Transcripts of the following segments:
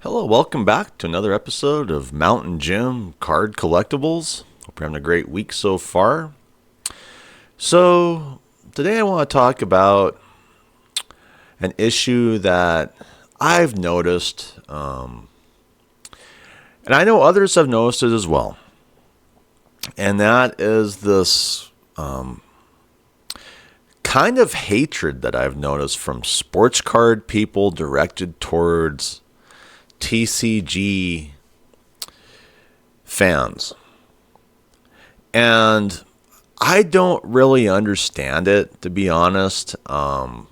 Hello, welcome back to another episode of Mountain Gym Card Collectibles. Hope you're having a great week so far. So, today I want to talk about an issue that I've noticed, and I know others have noticed it as well. And that is this kind of hatred that I've noticed from sports card people directed towards TCG fans. And I don't really understand it, to be honest. I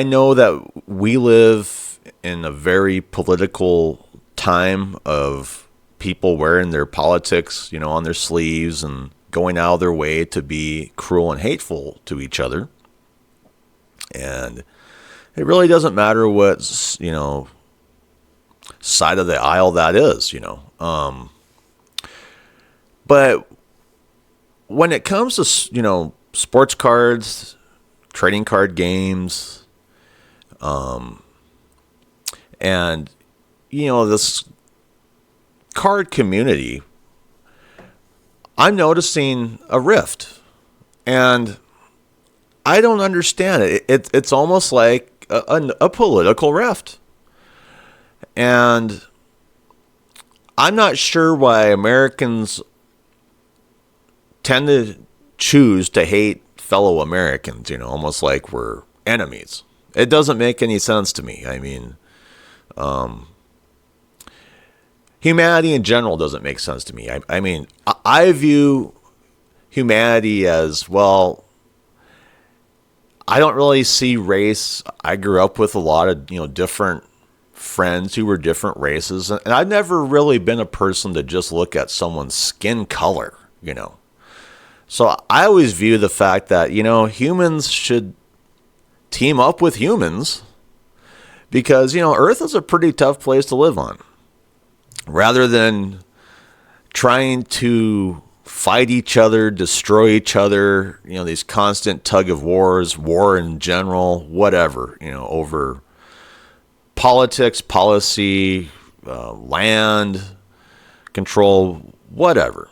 know that we live in a very political time of people wearing their politics, on their sleeves and going out of their way to be cruel and hateful to each other. And it really doesn't matter what, side of the aisle that is, But when it comes to, sports cards, trading card games, and, this card community, I'm noticing a rift. And I don't understand it. It's almost like a political rift. And I'm not sure why Americans tend to choose to hate fellow Americans, almost like we're enemies. It doesn't make any sense to me. I mean, humanity in general doesn't make sense to me. I view humanity as, well, I don't really see race. I grew up with a lot of, different friends who were different races. And I've never really been a person to just look at someone's skin color, So I always view the fact that, humans should team up with humans because, Earth is a pretty tough place to live on. Rather than trying to fight each other, destroy each other, these constant tug of wars, war in general, whatever, over politics, policy, land control, whatever,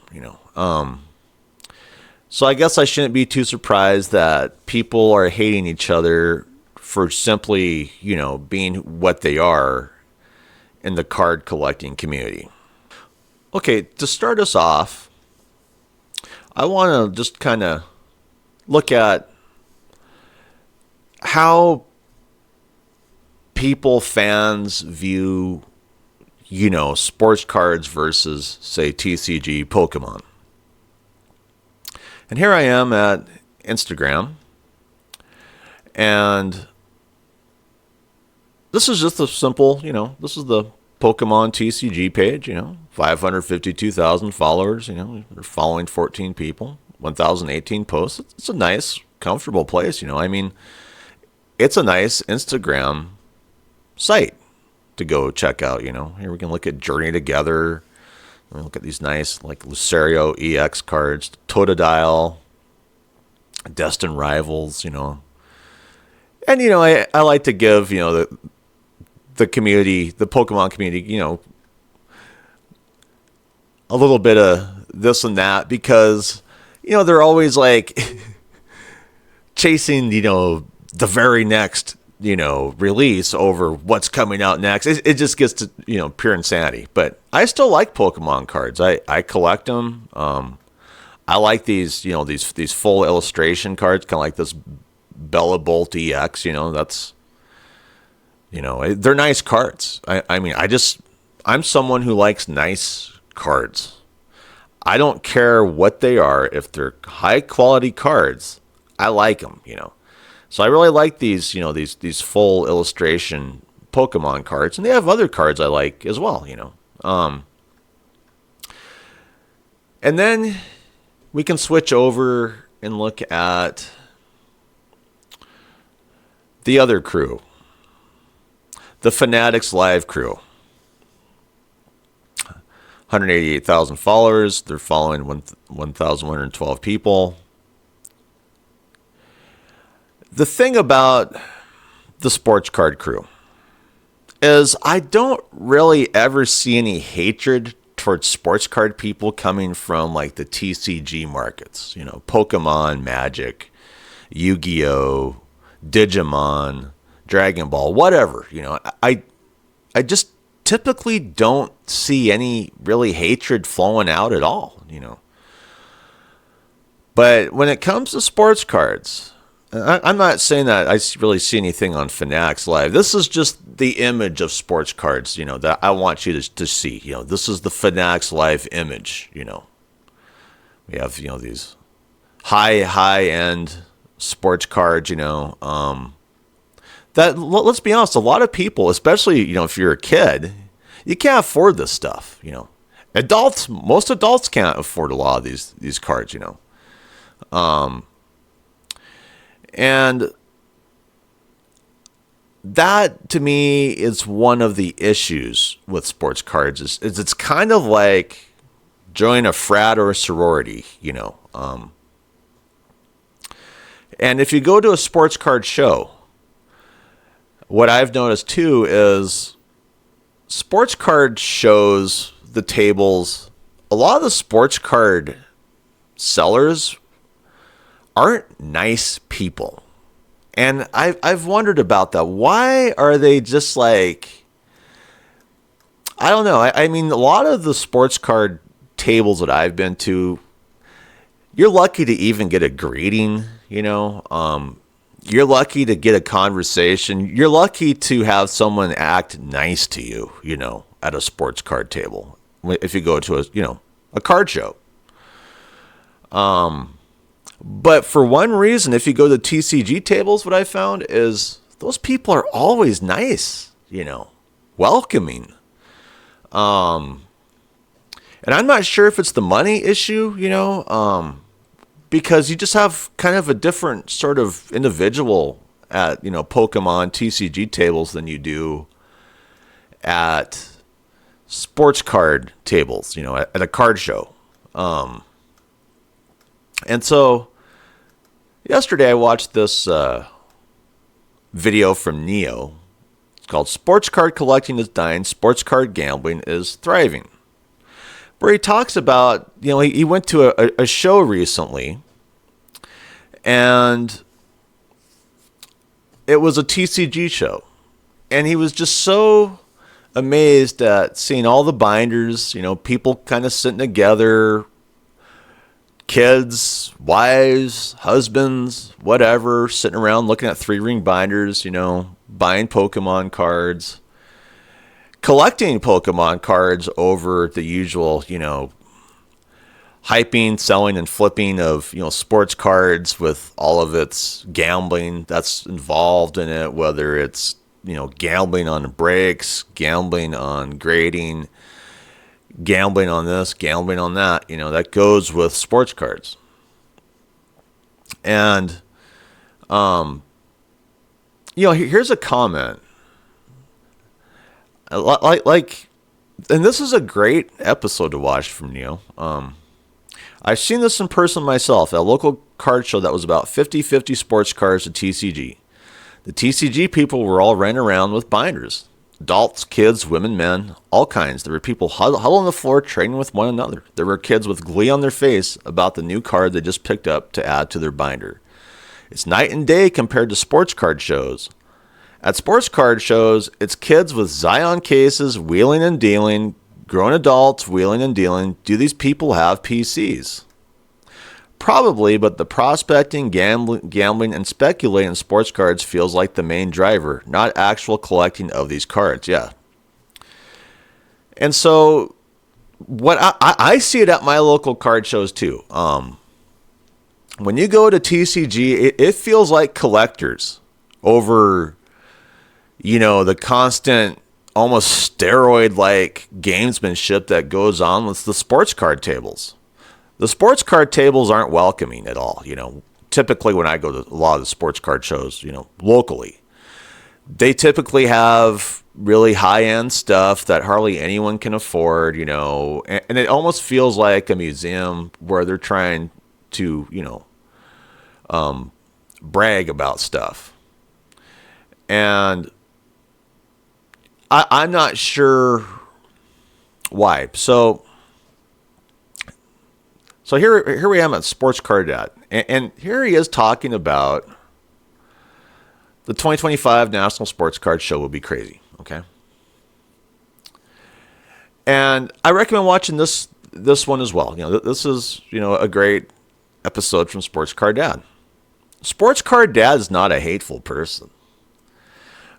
So I guess I shouldn't be too surprised that people are hating each other for simply, being what they are in the card collecting community. Okay, to start us off, I want to just kind of look at how fans view, sports cards versus, say, TCG Pokemon. And here I am at Instagram, and this is just a simple, this is the Pokemon TCG page, 552,000 followers, they're following 14 people, 1,018 posts. It's a nice, comfortable place, it's a nice Instagram site to go check out, Here we can look at Journey Together. We look at these nice, like, Lucario EX cards, Totodile, Destined Rivals, And, I like to give, the community, the Pokemon community, a little bit of this and that because, they're always like chasing, the very next, release over what's coming out next. It just gets to, pure insanity. But I still like Pokemon cards. I collect them. I like these, these full illustration cards, kind of like this Bella Bolt EX, that's, they're nice cards. I'm someone who likes nice cards. I don't care what they are. If they're high quality cards, I like them, So I really like these, these full illustration Pokemon cards. And they have other cards I like as well, And then we can switch over and look at the other crew. The Fanatics Live crew. 188,000 followers. They're following 1,112 people. The thing about the sports card crew is I don't really ever see any hatred towards sports card people coming from like the TCG markets, Pokemon, Magic, Yu-Gi-Oh, Digimon, Dragon Ball, whatever. I just typically don't see any really hatred flowing out at all. But when it comes to sports cards, I'm not saying that I really see anything on Fanatics Live. This is just the image of sports cards, that I want you to see. This is the Fanatics Live image. We have, these high end sports cards, that, let's be honest, a lot of people, especially, if you're a kid, you can't afford this stuff. Most adults can't afford a lot of these cards. And that, to me, is one of the issues with sports cards. Is it's kind of like join a frat or a sorority. And if you go to a sports card show, what I've noticed too is sports card shows, the tables, a lot of the sports card sellers aren't nice people. And I've wondered about that. Why are they just like, I don't know. I mean, a lot of the sports card tables that I've been to, you're lucky to even get a greeting, you're lucky to get a conversation. You're lucky to have someone act nice to you, at a sports card table. If you go to a card show. But for one reason, if you go to TCG tables, what I found is those people are always nice, welcoming. And I'm not sure if it's the money issue, because you just have kind of a different sort of individual at, Pokemon TCG tables than you do at sports card tables, at a card show. And so yesterday I watched this video from Neo. It's called Sports Card Collecting is Dying, Sports Card Gambling is Thriving. Where he talks about, he went to a show recently, and it was a TCG show. And he was just so amazed at seeing all the binders, people kind of sitting together, kids, wives, husbands, whatever, sitting around looking at 3-ring binders, buying Pokemon cards, collecting Pokemon cards over the usual, hyping, selling, and flipping of, sports cards with all of its gambling that's involved in it, whether it's, gambling on breaks, gambling on grading, gambling on this, gambling on that, that goes with sports cards. And, here's a comment. Like, and this is a great episode to watch from Neo. I've seen this in person myself at a local card show that was about 50-50 sports cards at TCG. The TCG people were all running around with binders. Adults, kids, women, men, all kinds. There were people huddled on the floor trading with one another. There were kids with glee on their face about the new card they just picked up to add to their binder. It's night and day compared to sports card shows. At sports card shows, it's kids with Zion cases wheeling and dealing, grown adults wheeling and dealing. Do these people have PCs? Probably, but the prospecting, gambling, and speculating in sports cards feels like the main driver, not actual collecting of these cards. Yeah. And so, what I see it at my local card shows too. When you go to TCG, it feels like collectors over, the constant, almost steroid-like gamesmanship that goes on with the sports card tables. The sports card tables aren't welcoming at all, Typically when I go to a lot of the sports card shows, locally, they typically have really high-end stuff that hardly anyone can afford, and it almost feels like a museum where they're trying to, brag about stuff. And I'm not sure why. So here we am at Sports Card Dad, and here he is talking about the 2025 National Sports Card Show will be crazy. Okay, and I recommend watching this one as well. This is a great episode from Sports Card Dad. Sports Card Dad is not a hateful person,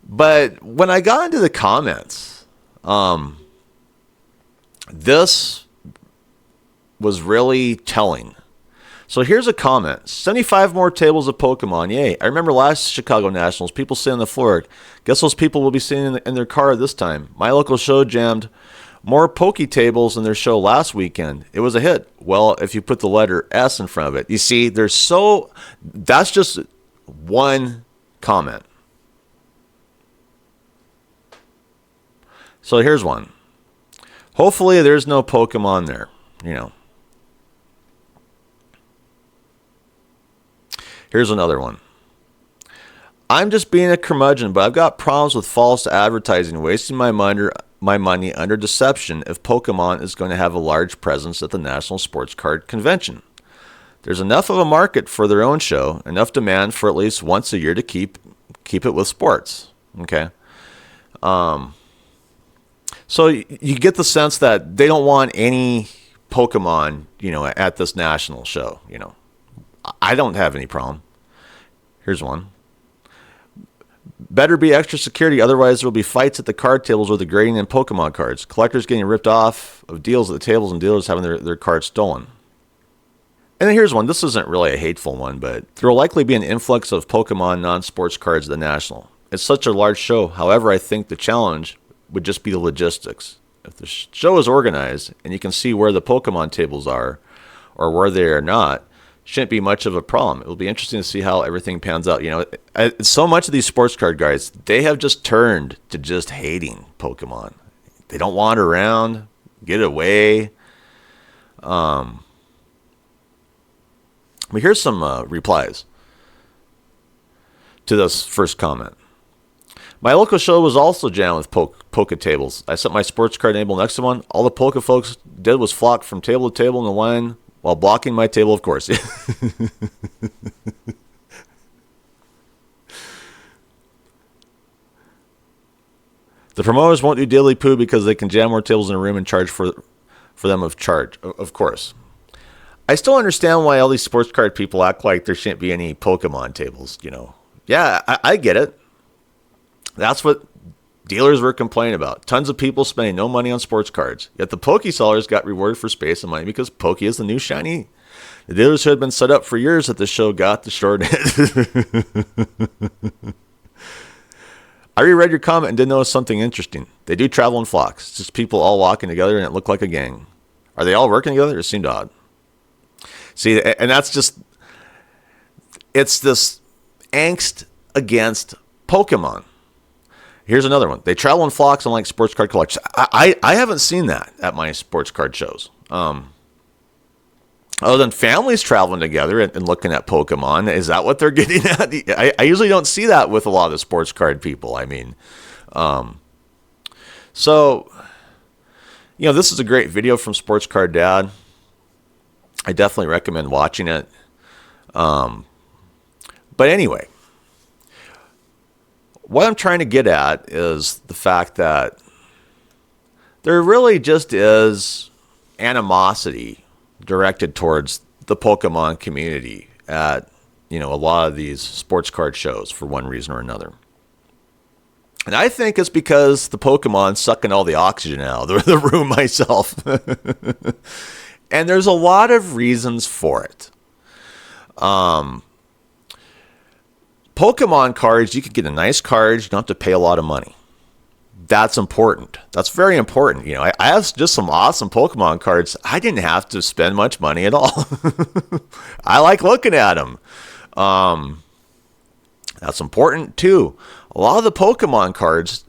but when I got into the comments, this was really telling. So here's a comment. 75 more tables of Pokemon. Yay. I remember last Chicago Nationals, people sitting on the floor. Guess those people will be sitting in their car this time. My local show jammed more Poke tables than their show last weekend. It was a hit. Well, if you put the letter S in front of it. You see, that's just one comment. So here's one. Hopefully there's no Pokemon there. Here's another one. I'm just being a curmudgeon, but I've got problems with false advertising, wasting my money under deception if Pokemon is going to have a large presence at the National Sports Card Convention. There's enough of a market for their own show, enough demand for at least once a year to keep it with sports. Okay. So you get the sense that they don't want any Pokemon, at this national show. I don't have any problem. Here's one. Better be extra security, otherwise there will be fights at the card tables with the grading and Pokemon cards. Collectors getting ripped off of deals at the tables and dealers having their cards stolen. And then here's one. This isn't really a hateful one, but there will likely be an influx of Pokemon non-sports cards at the National. It's such a large show. However, I think the challenge would just be the logistics. If the show is organized and you can see where the Pokemon tables are or where they are not, shouldn't be much of a problem. It will be interesting to see how everything pans out. So much of these sports card guys, they have just turned to just hating Pokemon. They don't want around, get away. But here's some replies to this first comment. My local show was also jammed with Poke tables. I set my sports card table next to one. All the Poke folks did was flock from table to table in the line while blocking my table, of course. The promoters won't do diddly poo because they can jam more tables in a room and charge for them of course. I still understand why all these sports card people act like there shouldn't be any Pokemon tables, Yeah, I get it. That's what dealers were complaining about. Tons of people spending no money on sports cards. Yet the Poke sellers got rewarded for space and money because Poke is the new shiny. The dealers who had been set up for years at the show got the short end. I reread your comment and did notice something interesting. They do travel in flocks. It's just people all walking together and it looked like a gang. Are they all working together? It seemed odd. See, and that's just, it's this angst against Pokemon. Here's another one. They travel in flocks unlike sports card collectors. I haven't seen that at my sports card shows. Other than families traveling together and looking at Pokemon, is that what they're getting at? I usually don't see that with a lot of the sports card people. So, this is a great video from Sports Card Dad. I definitely recommend watching it. But anyway, what I'm trying to get at is the fact that there really just is animosity directed towards the Pokemon community at, a lot of these sports card shows for one reason or another. And I think it's because the Pokemon sucking all the oxygen out of the room myself. And there's a lot of reasons for it. Pokemon cards, you could get a nice card. You don't have to pay a lot of money. That's important. That's very important. I have just some awesome Pokemon cards. I didn't have to spend much money at all. I like looking at them. That's important too. A lot of the Pokemon cards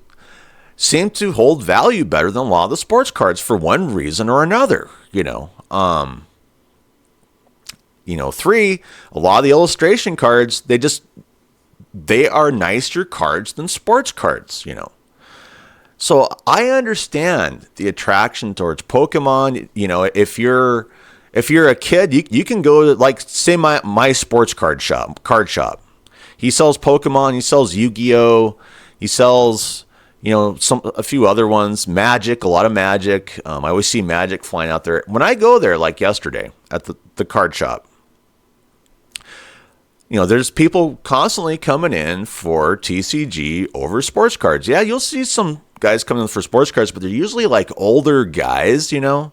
seem to hold value better than a lot of the sports cards for one reason or another. 3, a lot of the illustration cards, they are nicer cards than sports cards, So I understand the attraction towards Pokemon. You know, if you're a kid, you can go to, like, say, my sports card shop. He sells Pokemon, he sells Yu-Gi-Oh, he sells, you know, a few other ones, Magic, a lot of Magic. I always see Magic flying out there. When I go there, like yesterday at the card shop, you know, there's people constantly coming in for TCG over sports cards. Yeah, you'll see some guys coming in for sports cards, but they're usually like older guys, you know.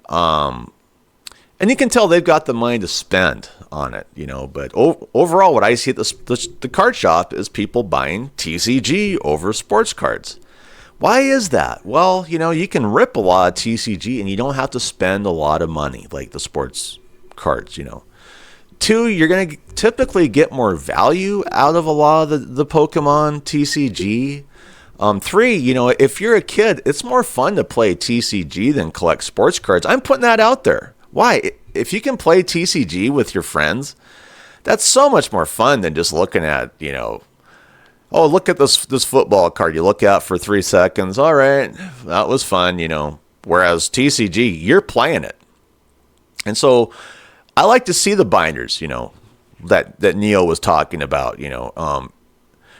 And you can tell they've got the money to spend on it, you know. But overall, what I see at the card shop is people buying TCG over sports cards. Why is that? Well, you know, you can rip a lot of TCG and you don't have to spend a lot of money like the sports cards, you know. Two, you're going to typically get more value out of a lot of the Pokemon TCG. Three, you know, if you're a kid, it's more fun to play TCG than collect sports cards. I'm putting that out there. Why? If you can play TCG with your friends, that's so much more fun than just looking at, you know, oh, look at this football card. You look at for 3 seconds. All right, that was fun, you know. Whereas TCG, you're playing it. And so I like to see the binders, you know, that Neo was talking about, you know,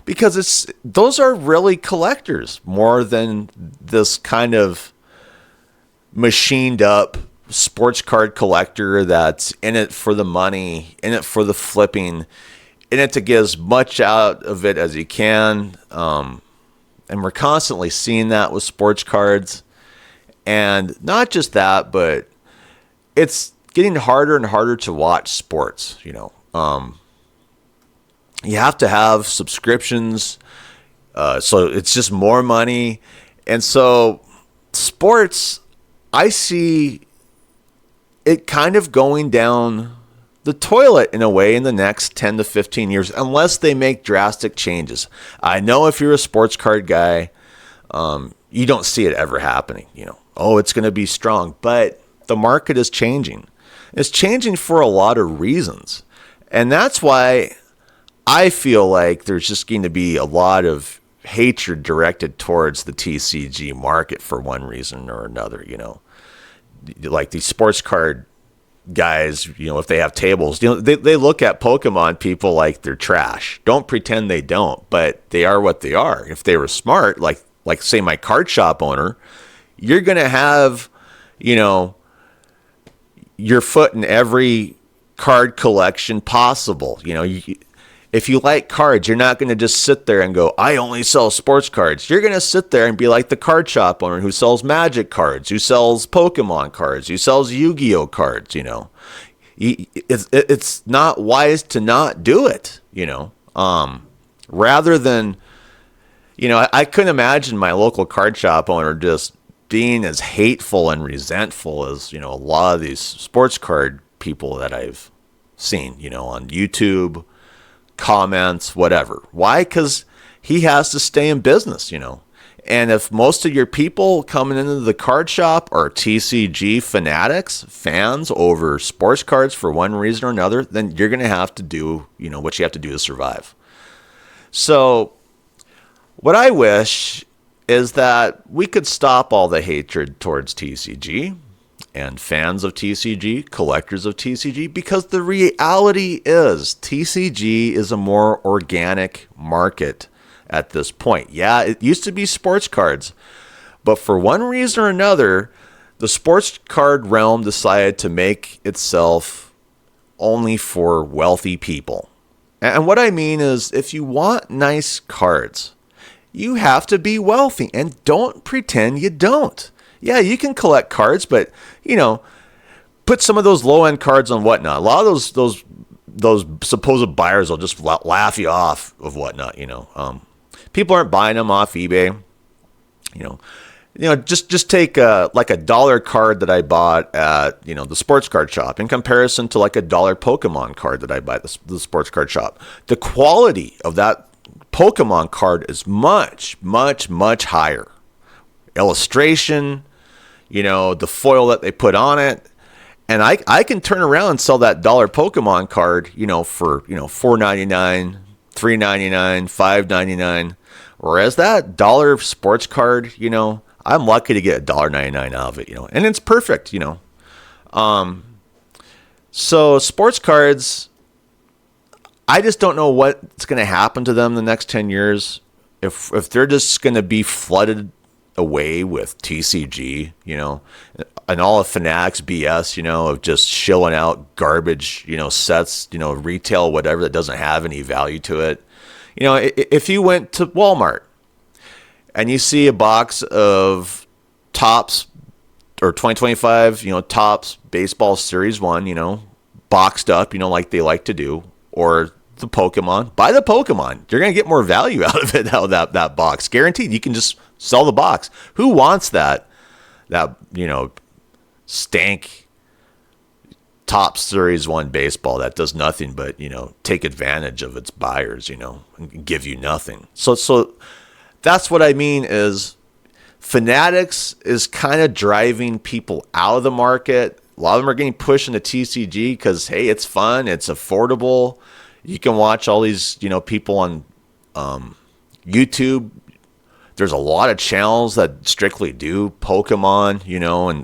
because those are really collectors more than this kind of machined up sports card collector that's in it for the money, in it for the flipping, in it to get as much out of it as you can. And we're constantly seeing that with sports cards. And not just that, but it's getting harder and harder to watch sports, you know. You have to have subscriptions, so it's just more money. And so sports, I see it kind of going down the toilet in a way in the next 10 to 15 years, unless they make drastic changes. I know if you're a sports card guy, you don't see it ever happening. You know, oh, it's going to be strong, but the market is changing. It's changing for a lot of reasons. And that's why I feel like there's just going to be a lot of hatred directed towards the TCG market for one reason or another, you know. Like these sports card guys, you know, if they have tables, you know, they look at Pokemon people like they're trash. Don't pretend they don't, but they are what they are. If they were smart, like say my card shop owner, you're going to have, you know, your foot in every card collection possible. You know, if you like cards, you're not going to just sit there and go, I only sell sports cards. You're going to sit there and be like the card shop owner who sells Magic cards, who sells Pokemon cards, who sells Yu-Gi-Oh cards, you know. It's not wise to not do it, you know. Rather than, you know, I couldn't imagine my local card shop owner just being as hateful and resentful as, you know, a lot of these sports card people that I've seen, you know, on YouTube, comments, whatever. Why? Because he has to stay in business, you know. And if most of your people coming into the card shop are TCG fanatics, fans over sports cards for one reason or another, then you're going to have to do, you know, what you have to do to survive. So what I wish is that we could stop all the hatred towards TCG and fans of TCG, collectors of TCG, because the reality is TCG is a more organic market at this point. Yeah, it used to be sports cards, but for one reason or another, the sports card realm decided to make itself only for wealthy people. And what I mean is, if you want nice cards, you have to be wealthy, and don't pretend you don't. Yeah, you can collect cards, but, you know, put some of those low-end cards on whatnot. A lot of those supposed buyers will just laugh you off of whatnot, you know. People aren't buying them off eBay. You know, just take like a dollar card that I bought at, you know, the sports card shop in comparison to like a dollar Pokemon card that I buy at the sports card shop. The quality of that Pokemon card is much, much, much higher. Illustration, you know, the foil that they put on it. And I can turn around and sell that dollar Pokemon card, you know, for, you know, $4.99, $3.99, $5.99. Whereas that dollar sports card, I'm lucky to get $1.99 out of it, and it's perfect, So sports cards, I just don't know what's going to happen to them the next 10 years. If they're just going to be flooded away with TCG, and all of Fanatics BS, of just shilling out garbage, sets, retail, whatever that doesn't have any value to it. If you went to Walmart and you see a box of Topps or 2025, Topps Baseball Series 1, boxed up, like they like to do, or the Pokemon, buy the Pokemon. You're going to get more value out of it, out of that box. Guaranteed. You can just sell the box. Who wants that, stank Topps Series 1 baseball that does nothing but, take advantage of its buyers, and give you nothing. So that's what I mean is Fanatics is kind of driving people out of the market. A lot of them are getting pushed into TCG because, hey, it's fun, it's affordable. You can watch all these, people on YouTube. There's a lot of channels that strictly do Pokemon,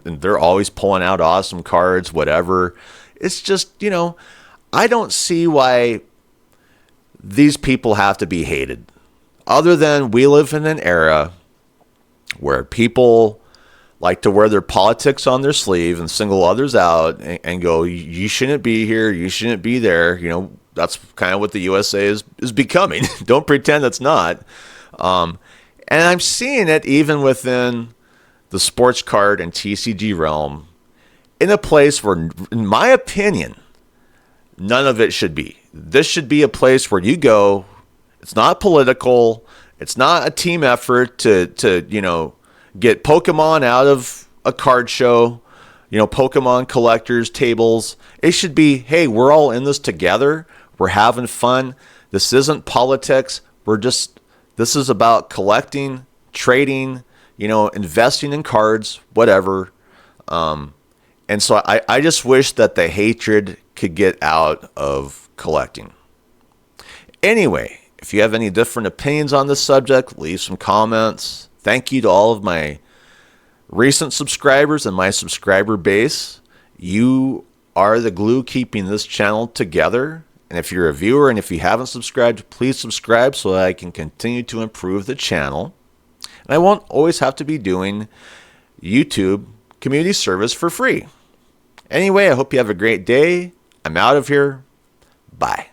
and they're always pulling out awesome cards, whatever. It's just, I don't see why these people have to be hated. Other than we live in an era where people like to wear their politics on their sleeve and single others out and go, you shouldn't be here, you shouldn't be there. That's kind of what the USA is becoming. Don't pretend it's not. And I'm seeing it even within the sports card and TCG realm in a place where, in my opinion, none of it should be. This should be a place where you go. It's not political. It's not a team effort to get Pokemon out of a card show, Pokemon collectors tables. It should be, hey, we're all in this together. We're having fun. This isn't politics. This is about collecting, trading, investing in cards, whatever. And so I just wish that the hatred could get out of collecting. Anyway, if you have any different opinions on this subject, leave some comments. Thank you to all of my recent subscribers and my subscriber base. You are the glue keeping this channel together. And if you're a viewer and if you haven't subscribed, please subscribe so that I can continue to improve the channel. And I won't always have to be doing YouTube community service for free. Anyway, I hope you have a great day. I'm out of here. Bye.